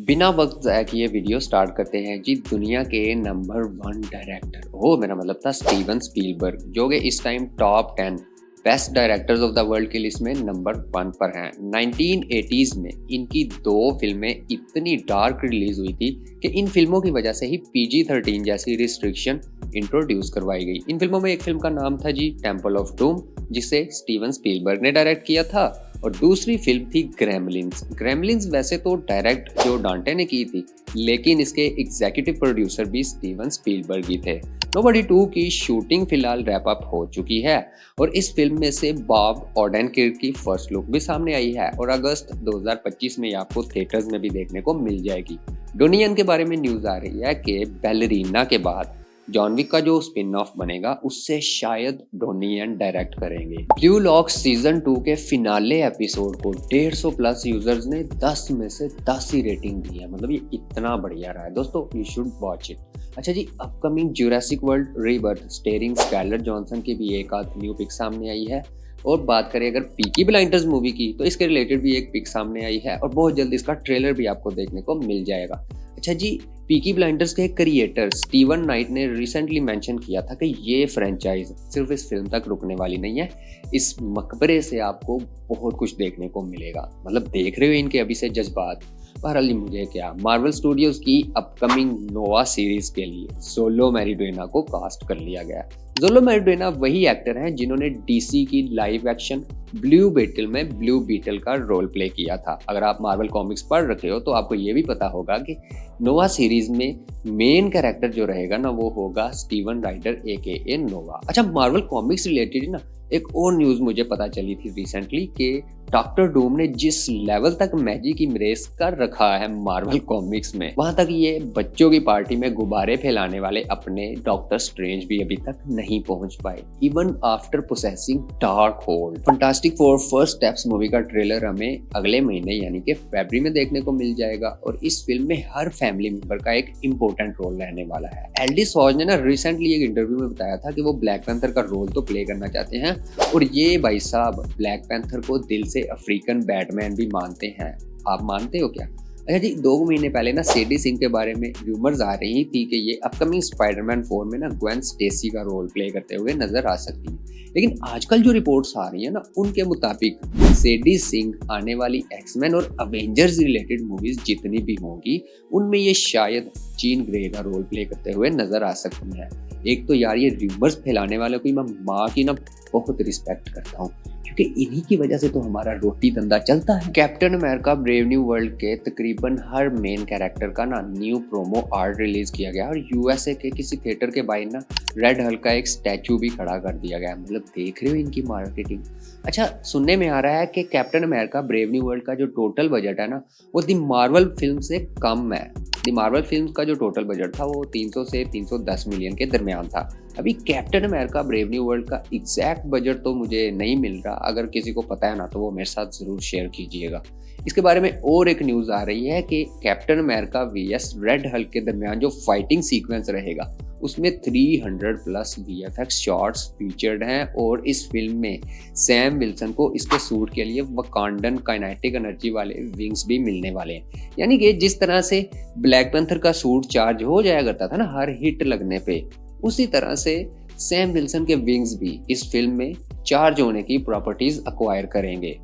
बिना वक्त ज़ाया किए वीडियो स्टार्ट करते हैं जी दुनिया के नंबर 1 डायरेक्टर मेरा मतलब था स्टीवन स्पीलबर्ग जो कि इस time top 10 best directors of the world की लिस्ट में नंबर 1 पर हैं। 1980s में इनकी 2 फिल्में इतनी डार्क रिलीज हुई थी कि इन फिल्मों की वजह से ही PG-13 जैसी रिस्ट्रिक्शन इंट्रोड्यूस करवाई गई। इन फिल्मों में एक फिल्म का नाम था जी टेम्पल ऑफ डूम, जिसे स्टीवन स्पीलबर्ग ने डायरेक्ट किया था, और दूसरी फिल्म थी ग्रेमलिन्स। ग्रेमलिन्स वैसे तो डायरेक्ट जो डांटे ने की थी, लेकिन इसके एग्जीक्यूटिव प्रोड्यूसर भी स्टीवन स्पीलबर्ग ही थे। नोबडी 2 की शूटिंग फिलहाल रैप अप हो चुकी है और इस फिल्म में से बॉब ओडेनकिर्क की फर्स्ट लुक भी सामने आई है और अगस्त 2025 में आपको थिएटर्स में भी देखने को मिल जाएगी। डोनियन के बारे में न्यूज आ रही है कि बैलरीना के बाद जॉन विक का जो स्पिन ऑफ बनेगा उससे शायद डोनियन डायरेक्ट करेंगे। ब्लू लॉक सीजन 2 के फिनाले एपिसोड को 150 प्लस यूजर्स ने 10 में से 10 ही रेटिंग दी है। मतलब ये इतना बढ़िया रहा है दोस्तों, यू शुड वॉच इट। अच्छा जी, upcoming Jurassic World Rebirth starring Scarlett Johansson की भी एक आध न्यू पिक सामने आई है। और बात करें अगर पीकी ब्लाइंडर्स मूवी की, तो इसके रिलेटेड भी एक पिक सामने आई है और बहुत जल्द इसका ट्रेलर भी आपको देखने को मिल जाएगा। अच्छा जी, पीकी ब्लाइंडर्स के क्रिएटर स्टीवन नाइट ने रिसेंटली मेंशन किया था कि ये फ्रेंचाइज सिर्फ इस फिल्म तक रुकने वाली नहीं है, इस मकबरे से आपको बहुत कुछ देखने को मिलेगा। मतलब देख रहे हो इनके अभी से जज्बात। बहरहाल मुझे क्या, मार्वल स्टूडियोज की अपकमिंग नोवा सीरीज के लिए जोलो मैरिडोना को कास्ट कर लिया गया। जोलो मैरिडोना वही एक्टर हैं जिन्होंने DC की लाइव एक्शन ब्लू बीटल में ब्लू बीटल का रोल प्ले किया था। अगर आप मार्वल कॉमिक्स पढ़ रखे हो तो आपको ये भी पता होगा कि नोवा सीरीज में मेन कैरेक्टर जो रहेगा ना, वो होगा स्टीवन राइडर AKA नोवा। अच्छा, मार्वल कॉमिक्स रिलेटेड ना एक और न्यूज़ मुझे पता चली थी रिसेंटली कि डॉक्टर डूम ने जिस लेवल तक मैजिक इमरेस कर रखा है मार्वल कॉमिक्स में, वहां तक ये बच्चों की पार्टी में गुब्बारे फैलाने वाले अपने डॉक्टर स्ट्रेंज भी अभी तक नहीं पहुंच पाए, even after possessing dark hold. Fantastic four first steps movie का ट्रेलर हमें अगले महीने यानी कि फरवरी में देखने को मिल जाएगा और इस फिल्म में हर फैमिली मेंबर का एक इंपॉर्टेंट रोल रहने वाला है। एल्डी सॉज ने ना रिसेंटली एक इंटरव्यू में बताया था कि वो ब्लैक पैंथर का रोल तो प्ले करना चाहते हैं और ये भाई साहब ब्लैक पैंथर को दिल से अफ्रीकन बैटमैन भी मानते हैं। आप मानते हो क्या? अच्छा जी, 2 महीने पहले ना सेडी सिंह के बारे में रूमर्स आ रही थी कि ये अपकमिंग स्पाइडरमैन 4 में ना ग्वेन स्टेसी का रोल प्ले करते हुए नजर आ सकती है, लेकिन आजकल जो रिपोर्ट्स आ रही है ना, उनके मुताबिक सेडी सिंह आने वाली एक्समैन और अवेंजर्स रिलेटेड मूवीज जितनी भी होंगी उनमें ये शायद जीन ग्रे का रोल प्ले करते हुए नजर आ सकती है। एक तो यार ये रूमर्स फैलाने वालों की मैं माँ की ना बहुत रिस्पेक्ट करता हूँ, क्योंकि इन्हीं की वजह से तो हमारा रोटी धंधा चलता है। Captain America brave new world के तकरीबन हर मेन कैरेक्टर का ना न्यू प्रोमो आर्ट रिलीज किया गया और USA के किसी थिएटर के बाहर ना रेड हल्क का एक स्टैचू भी खड़ा कर दिया गया। मतलब देख रहे हो इनकी मार्केटिंग। अच्छा, सुनने में आ रहा है कि captain America brave new world का जो टोटल बजट है ना, वो दी मार्वल फिल्म से कम है। दी मार्वल फिल्म का जो टोटल बजट था वो 300 से 310 मिलियन के दरमियान था। अभी captain America brave new world का एग्जैक्ट बजट तो मुझे नहीं मिल रहा, अगर किसी को पता है ना तो वो मेरे साथ जरूर शेयर कीजिएगा। इसके बारे में और एक न्यूज़ आ रही है कि captain America VS red Hulk के दरमियान जो फाइटिंग सीक्वेंस रहेगा उसमें 300 प्लस VFX शॉट्स फीचर्ड हैं और इस फिल्म में सैम विल्सन को इसके सूट के लिए वकांडन काइनेटिक एनर्जी वाले विंग्स भी मिलने वाले हैं। यानी कि जिस तरह से ब्लैक पैंथर का सूट चार्ज हो जाया करता था ना हर हिट लगने पे, उसी तरह से सैम विल्सन के विंग्स भी इस फिल्म में चार्ज होने की प्रॉपर्टीज अक्वायर करेंगे।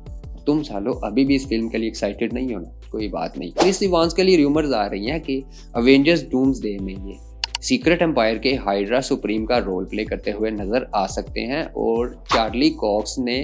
तुम सालो अभी भी इस फिल्म के लिए एक्साइटेड नहीं हो ना? कोई बात नहीं। क्रिस इवांस के लिए रूमर्स आ रही हैं कि अवेंजर्स डूम्सडे में ये सीक्रेट एम्पायर के हाइड्रा सुप्रीम का रोल प्ले करते हुए नजर आ सकते हैं और चार्ली कॉक्स ने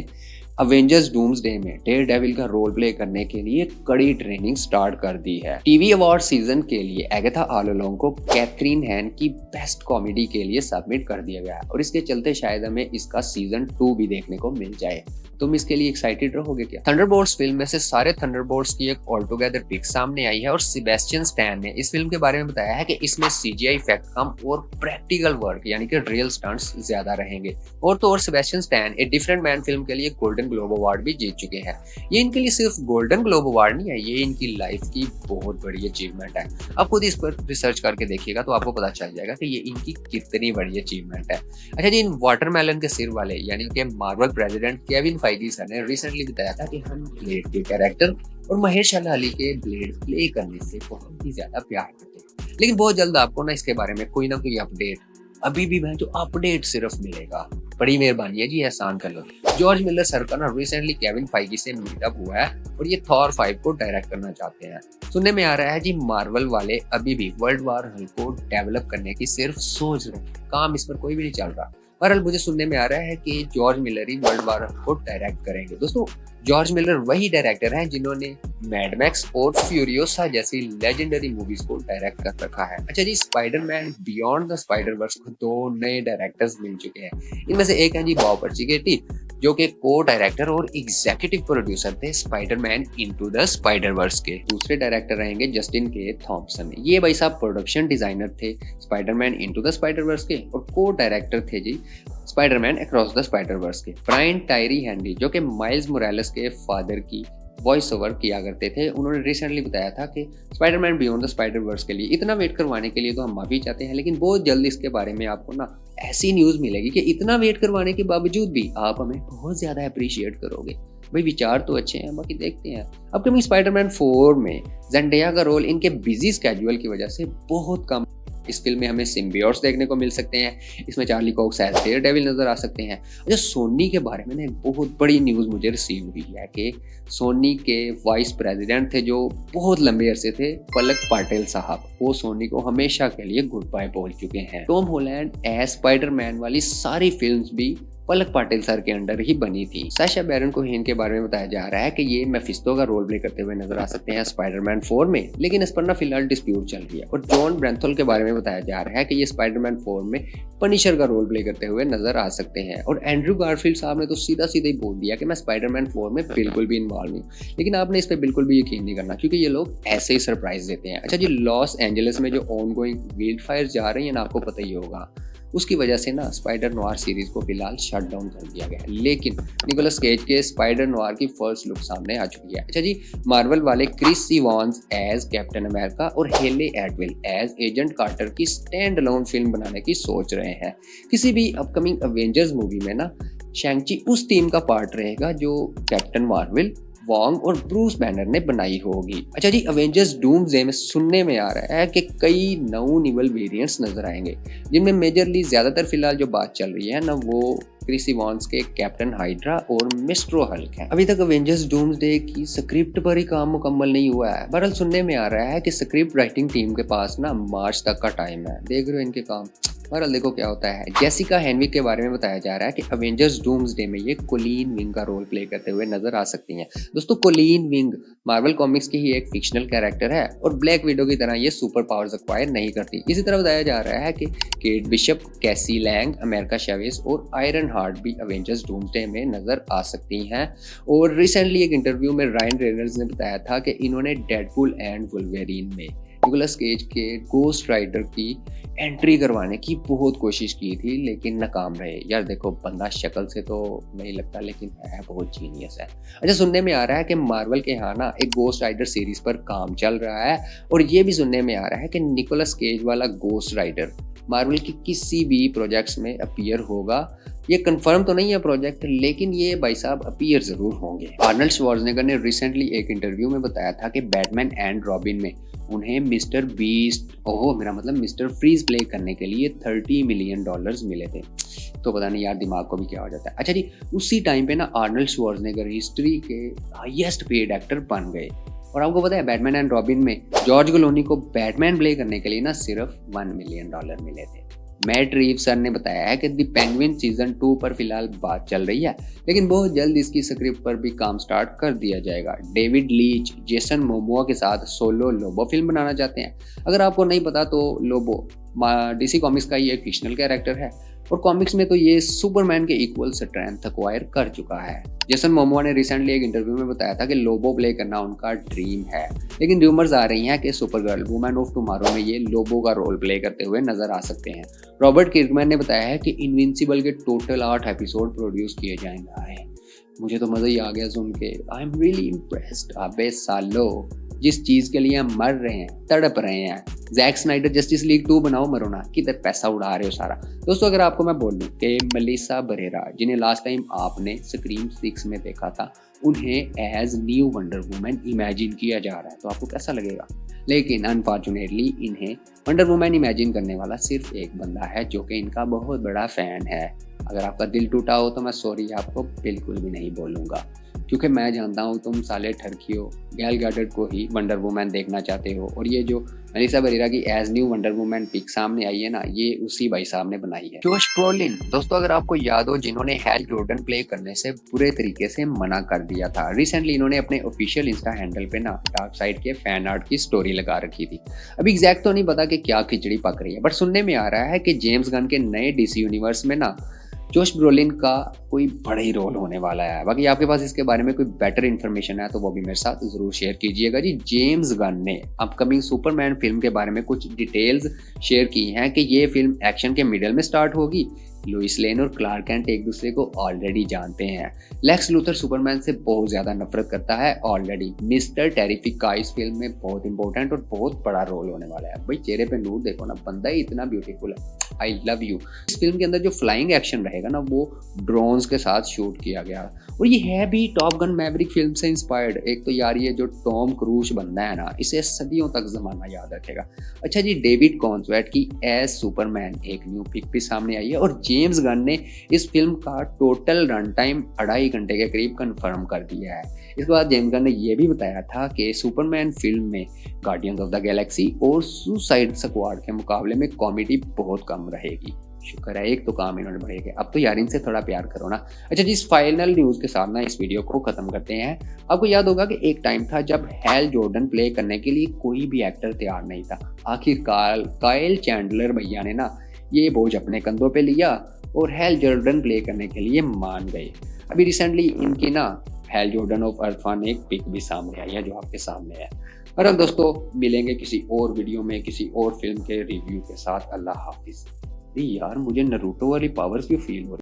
अवेंजर्स डूम्सडे में डेयरडेविल का रोल प्ले करने के लिए कड़ी ट्रेनिंग स्टार्ट कर दी है। टीवी अवार्ड सीजन के लिए एगाथा ऑल को कैथरीन हैन की बेस्ट कॉमेडी के लिए सबमिट कर दिया गया है और इसके चलते शायद हमें इसका सीजन 2 भी देखने को मिल जाए। तुम इसके लिए एक्साइटेड रहोगे क्या? थंडरबोल्ट्स फिल्म में से सारे थंडरबोल्ट्स की एक ऑल टुगेदर पिक सामने आई है और सेबेस्टियन स्टैन ने इस फिल्म के बारे में बताया है कि इसमें CGI इफेक्ट कम और प्रैक्टिकल वर्क यानी कि रियल स्टंट्स ज्यादा रहेंगे। और तो और Sebastian stand a different man film के लिए गोल्डन ग्लोब अवार्ड भी जीत चुके हैं। ये इनके लिए सिर्फ गोल्डन ग्लोब अवार्ड नहीं है, ये इनकी लाइफ की बहुत बड़ी अचीवमेंट है। आप खुद इस पर रिसर्च करके देखिएगा तो आपको पता चल जाएगा कि ये इनकी कितनी बड़ी अचीवमेंट है। अच्छा जी, इन वाटरमेलन के सिर वाले यानी कि Marvel president Kevin Feige sir ने रिसेंटली बताया था कि हम ब्लेड के कैरेक्टर और महेश अली के ब्लेड प्ले करने से बहुत ही ज्यादा प्यार करते हैं। लेकिन बहुत जल्द आपको ना इसके बारे में कोई ना कोई अपडेट, अभी भी मैं जो अपडेट सिर्फ मिलेगा। बड़ी मेहरबानी है जी, एहसान कर लो। जॉर्ज मिलर सर का ना रिसेंटली केविन फाइगी से मीटअप हुआ है और ये थॉर 5 को डायरेक्ट करना चाहते हैं। सुनने में आ रहा है जी मार्वल वाले अभी भी वर्ल्ड वार हल्क को डेवलप करने की सिर्फ सोच रहे हैं, काम इस पर कोई भी नहीं चल रहा। बहरहाल मुझे सुनने में आ रहा है कि जॉर्ज मिलर ही वर्ल्ड वार हल्क को डायरेक्ट करेंगे। दोस्तों, जॉर्ज मिलर वही डायरेक्टर हैं जिन्होंने मैड मैक्स और फ्यूरियोसा जैसी लेजेंडरी मूवीज को डायरेक्ट कर रखा है। अच्छा जी, Spiderman Beyond the Spider Verse को 2 नए डायरेक्टर्स मिल चुके हैं। इनमें से एक है जी बॉब पर्चिगेटी, जो कि को डायरेक्टर और एग्जीक्यूटिव प्रोड्यूसर थे Spiderman into the Spider Verse के। दूसरे डायरेक्टर रहेंगे जस्टिन के थॉम्पसन। ये भाई साहब प्रोडक्शन डिजाइनर थे Spiderman into the Spider Verse के और को डायरेक्टर थे जी Spiderman Across the Spider Verse के। ब्रायन टायरी हैंडी, जो कि माइल्स मोरालेस के फादर की वॉइस ओवर किया करते थे, उन्होंने रिसेंटली बताया था कि Spiderman Beyond the Spider Verse के लिए इतना वेट करवाने के लिए तो हम माफी चाहते हैं, लेकिन बहुत जल्द इसके बारे में आपको ना ऐसी न्यूज़ मिलेगी कि इतना वेट करवाने के बावजूद भी आप हमें बहुत ज़्यादा अप्रिशिएट करोगे। भाई विचार तो अच्छे हैं, बाकी देखते हैं। अपकमिंग स्पाइडरमैन 4 में जेंडेया का रोल इनके बिजी स्केड्यूल की वजह से बहुत कम। इस फिल्म में हमें सिम्बियोट्स देखने को मिल सकते हैं। इसमें चार्ली कॉक्स एज डेयरडेविल नजर आ सकते हैं। अच्छा, सोनी के बारे में ना एक बहुत बड़ी न्यूज़ मुझे रिसीव हुई है कि सोनी के वाइस प्रेसिडेंट थे जो बहुत लंबे अरसे थे, पलक पाटिल साहब, वो सोनी को हमेशा के लिए गुड बाय बोल चुके हैं। टॉम हॉलैंड एज स्पाइडरमैन वाली सारी फिल्म्स भी पलक पाटिल सर के अंडर ही बनी थी। साशा बैरन कोहेन के बारे में बताया जा रहा है कि ये मेफिस्टो का रोल प्ले करते हुए नजर आ सकते हैं स्पाइडरमैन 4 में, लेकिन इस पर ना फिलहाल डिस्प्यूट चल रही है। और जॉन ब्रेंथल के बारे में बताया जा रहा है कि ये स्पाइडरमैन 4 में पनिशर का रोल प्ले करते हुए नजर आ सकते हैं। और एंड्रू गारफील्ड साहब ने तो सीधा सीधा ही बोल दिया कि मैं स्पाइडरमैन 4 में बिल्कुल भी इन्वॉल्व नहीं हूँ। लेकिन आपने इस पर बिल्कुल भी यकीन नहीं करना, क्योंकि ये लोग ऐसे ही सरप्राइज देते हैं। अच्छा जी, लॉस एंजलिस में जो ऑन गोइंग वाइल्ड फायर जा रही है ना, आपको पता ही होगा, उसकी वजह से ना स्पाइडर नोआर सीरीज को फिलहाल शट डाउन कर दिया गया है। लेकिन निकोलस केज के स्पाइडर नोआर की फर्स्ट लुक सामने आ चुकी है। अच्छा जी, मार्वल वाले Chris Evans as Captain America और Hayley Atwell as Agent Carter की स्टैंड अलोन फिल्म बनाने की सोच रहे हैं। किसी भी अपकमिंग अवेंजर्स मूवी में ना शैंग-ची उस टीम का पार्ट रहेगा जो कैप्टन मार्वल, वॉन्ग और ब्रूस बैनर ने बनाई होगी। अच्छा जी, अवेंजर्स डूम्सडे में सुनने में आ रहा है कि कई नई वेरिएंट्स नजर आएंगे, जिनमें मेजरली ज्यादातर फिलहाल जो बात चल रही है ना, वो क्रिस इवांस के कैप्टन हाइड्रा और मिस्ट्रो हल्क है। अभी तक अवेंजर्स डूम्सडे की स्क्रिप्ट पर ही काम मुकम्मल नहीं हुआ है। बहरहाल सुनने में आ रहा है कि स्क्रिप्ट राइटिंग टीम के पास ना मार्च तक का टाइम है। देख रहे हो इनके काम। बहरहाल देखो क्या होता है। जेसिका हेनविक के बारे में बताया जा रहा है कि अवेंजर्स डूम्सडे में ये कोलिन विंग का रोल प्ले करते हुए नजर आ सकती हैं। दोस्तों, कोलिन विंग मार्वल कॉमिक्स की ही एक फिक्शनल कैरेक्टर है और ब्लैक विडो की तरह ये सुपर पावर्स एक्वायर नहीं करती। इसी तरह बताया जा रहा है कि केट बिशप, कैसी लैंग, अमेरिका शेविस और आयरन हार्ट भी अवेंजर्स डूम्सडे में नजर आ सकती हैं। और रिसेंटली एक इंटरव्यू में रायन रेनल्ड्स ने बताया था कि इन्होंने डेडपूल एंड वुल्वरीन में निकोलस केज के गोस्ट राइडर की एंट्री करवाने की बहुत कोशिश की थी, लेकिन नाकाम रहे। यार देखो, बंदा शक्ल से तो नहीं लगता, लेकिन है बहुत जीनियस है। अच्छा, सुनने में आ रहा है कि मार्वल के यहाँ ना एक गोस्ट राइडर सीरीज पर काम चल रहा है और ये भी सुनने में आ रहा है कि निकोलस केज वाला गोस्ट राइडर मार्वल की किसी भी प्रोजेक्ट्स में अपीयर होगा। ये कंफर्म तो नहीं है प्रोजेक्ट, लेकिन ये भाई साहब अपीयर जरूर होंगे। आर्नल्ड श्वार्ज़नेगर ने रिसेंटली एक इंटरव्यू में बताया था कि बैटमैन एंड रॉबिन में उन्हें Mister Beast, Mister Freeze play करने के लिए $30 मिलियन मिले थे। तो पता नहीं यार, दिमाग को भी क्या हो जाता है। अच्छा जी, उसी टाइम पे ना आर्नल्ड श्वार्ज़नेगर हिस्ट्री के हाईएस्ट पेड एक्टर बन गए। और आपको पता है बैटमैन एंड रॉबिन में जॉर्ज क्लूनी को बैटमैन प्ले करने के लिए ना सिर्फ $1 मिलियन मिले थे। मैट रीव्स सर ने बताया है कि द पेंगुइन सीजन 2 पर फिलहाल बात चल रही है, लेकिन बहुत जल्द इसकी स्क्रिप्ट पर भी काम स्टार्ट कर दिया जाएगा। डेविड लीच जेसन मोमोआ के साथ सोलो लोबो फिल्म बनाना चाहते हैं। अगर आपको नहीं पता तो लोबो डीसी कॉमिक्स का ही एक फिक्शनल कैरेक्टर है और कॉमिक्स में तो ये सुपरमैन के इक्वल स्ट्रेंथ एक्वायर कर चुका है। जेसन मोमोआ ने रिसेंटली एक इंटरव्यू में बताया था कि लोबो प्ले करना उनका ड्रीम है, लेकिन र्यूमर्स आ रही हैं कि सुपरगर्ल वुमेन ऑफ टुमारो में ये लोबो का रोल प्ले करते हुए नजर आ सकते हैं। रॉबर्ट किर्कमैन ने बताया है कि इनविंसिबल के टोटल 8 एपिसोड प्रोड्यूस किए जाएंगे। मुझे तो मजा ही आ गया सुन के। I am really impressed. अबे सालो, जिस चीज के लिए हम मर रहे हैं, तड़प रहे हैं, जैक स्नाइडर जस्टिस लीग 2 बनाओ, मरो ना, किधर पैसा उड़ा रहे हो सारा। दोस्तों, अगर आपको मैं बोल दूं कि मेलिसा बरेरा, जिन्हें लास्ट टाइम आपने स्क्रीम 6 में देखा था, उन्हें as new Wonder Woman imagine किया जा रहा है। तो आपको कैसा लगेगा? लेकिन अनफॉर्चुनेटली इन्हें वंडर वुमन इमेजिन करने वाला सिर्फ एक बंदा है, जो कि इनका बहुत बड़ा फ़ैन है। अगर आपका दिल टूटा हो तो मैं सॉरी आपको बिल्कुल भी नहीं बोलूँगा, क्योंकि मैं जानता हूँ तुम साले ठरकियो गैल गैडट को ही वंडर वुमन देखना चाहते हो। और ये जो मेलिसा बरीरा की as new Wonder Woman pic सामने आई है ना, ये उसी भाई साहब ने बनाई है, जोश ब्रोलिन। दोस्तों अगर आपको याद हो, जिन्होंने हैल जॉर्डन प्ले करने से बुरे तरीके से मना कर दिया था। रिसेंटली इन्होंने अपने ऑफिशियल इंस्टा हैंडल पे ना डार्क साइड के फैन आर्ट की स्टोरी लगा रखी थी। अभी एग्जैक्ट तो नहीं पता कि क्या खिचड़ी पक रही है, बट सुनने में आ रहा है कि जेम्स गन के नए डीसी यूनिवर्स में ना जोश ब्रोलिन का कोई बड़ा ही रोल होने वाला है। बाकी आपके पास इसके बारे में कोई बेटर इन्फॉर्मेशन है तो वो भी मेरे साथ ज़रूर शेयर कीजिएगा जी। जेम्स गन ने अपकमिंग सुपरमैन फिल्म के बारे में कुछ डिटेल्स शेयर की हैं कि ये फिल्म एक्शन के मिडल में स्टार्ट होगी। लुइस लेन और क्लार्क कैंट एक दूसरे को ऑलरेडी जानते हैं। लेक्स लूथर सुपरमैन से बहुत ज़्यादा नफरत करता है ऑलरेडी। मिस्टर टेरिफिक का इस फिल्म में बहुत इंपॉर्टेंट और बहुत बड़ा रोल होने वाला है। भाई चेहरे पे नूर देखो ना, बंदा ही इतना ब्यूटीफुल है। I love you. इस फिल्म के अंदर जो फ्लाइंग एक्शन रहेगा ना, वो ड्रोन्स के साथ शूट किया गया और ये है भी टॉप गन मैवरिक फिल्म से इंस्पायर्ड। एक तो यार ये जो टॉम क्रूज बंदा है ना, इसे सदियों तक जमाना याद रखेगा। अच्छा जी, डेविड कॉन्सवेट की एज सुपरमैन एक न्यू पिक भी सामने आई है और जेम्स गन ने इस फिल्म का टोटल रन टाइम 2.5 घंटे के करीब कंफर्म कर दिया है। इसके बाद जेम्स गन ने यह भी बताया था कि सुपरमैन फिल्म में गार्डियंस ऑफ द गैलेक्सी और सुसाइड स्क्वाड के मुकाबले में कॉमेडी बहुत कम रहेगी। शुक्र है एक तो काम इन्होंने बढ़े गए। अब तो यार इनसे थोड़ा प्यार करो ना। अच्छा जी, इस फाइनल न्यूज़ के साथ ना इस वीडियो को खत्म करते हैं। आपको याद होगा कि एक टाइम था जब हैल जॉर्डन प्ले करने के लिए कोई भी एक्टर तैयार नहीं था। आखिरकार काइल चैंडलर भैया ने ना ये बोझ अपने कंधों पे लिया और हैल जॉर्डन प्ले करने के लिए मान गए। अभी रिसेंटली इनकी ना Hal Jordan of Earth one एक पिक भी सामने आई है, जो आपके सामने है। और हम दोस्तों मिलेंगे किसी और वीडियो में किसी और फिल्म के रिव्यू के साथ। अल्लाह हाफिज। यार मुझे नरूटो वाली पावर्स क्यों फील हो रही